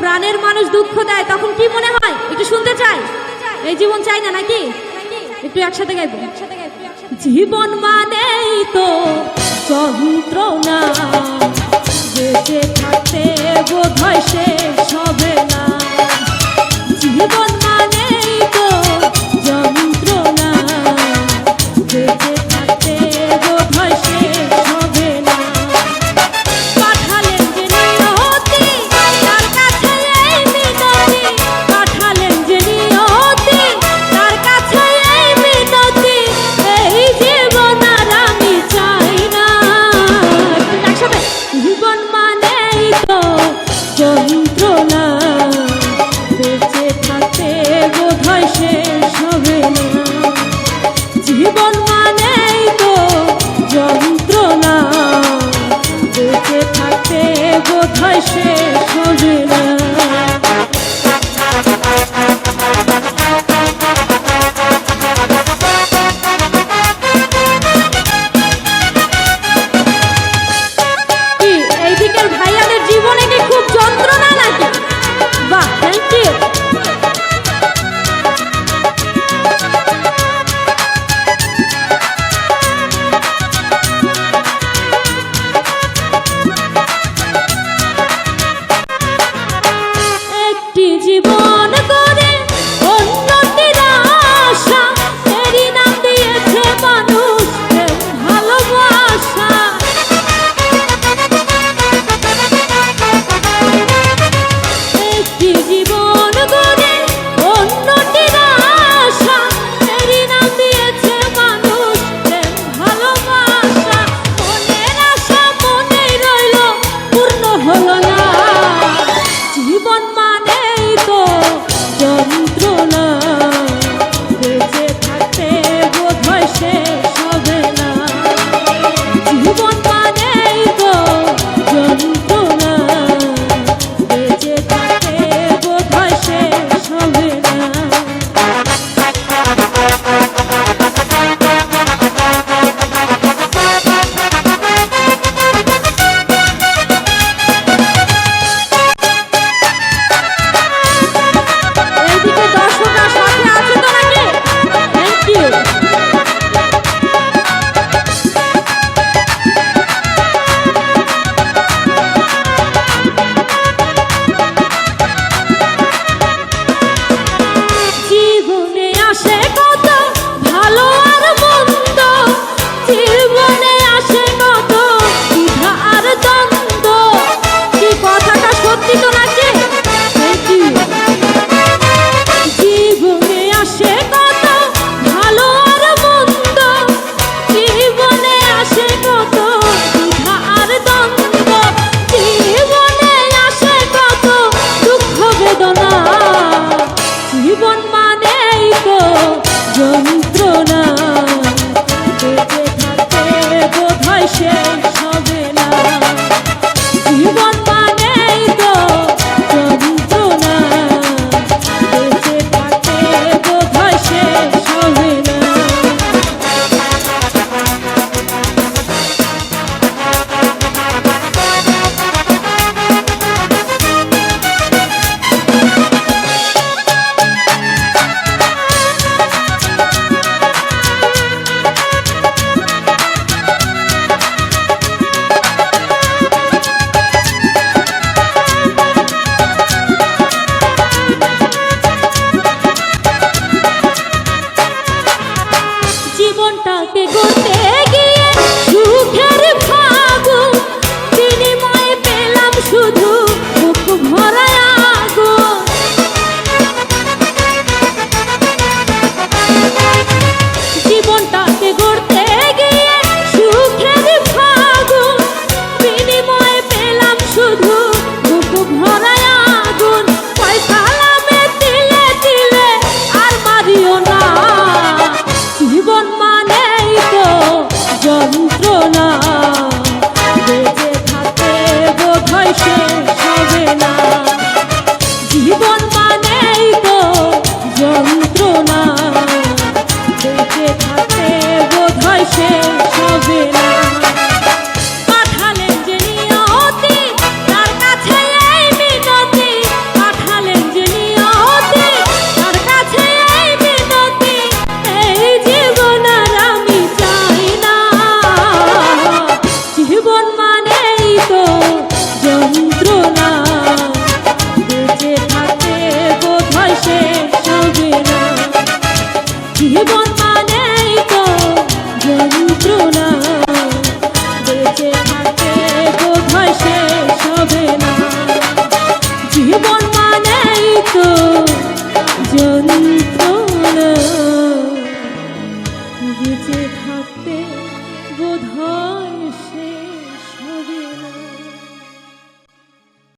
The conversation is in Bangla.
প্রাণের মানুষ দুঃখ দেয় তখন কি মনে হয় একটু শুনতে চাই? এই জীবন চাই না নাকি? একটু একসাথে গাইবো। জীবন মানেই তো যন্ত্রণা, বেঁচে থাকতে বোধহয় শেষ হবে না। জীবন মানেই তো যন্ত্রণা, বেঁচে থাকতে বোধহয় শেষ হবে না। পাঠালেন যে নিয়তি তার কাছে এই মিনতি, পাঠালেন যে নিয়তি তার কাছে এই মিনতি, এই জীবন আর আমি চাই না। একসাথে জীবন মানেই তো যন্ত্রণা, বেঁচে থাকতে বোধহয় শেষ হবে না। জীবন মানেই তো যন্ত্রণা, বেঁচে থাকতে বোধহয় শেষ হবে না। কি এই দিকের ভাইয়াদের জীবনে কি খুব যন্ত্রণা না? তো যন্ত্রণা, বেঁচে থাকতে বোধহয় সে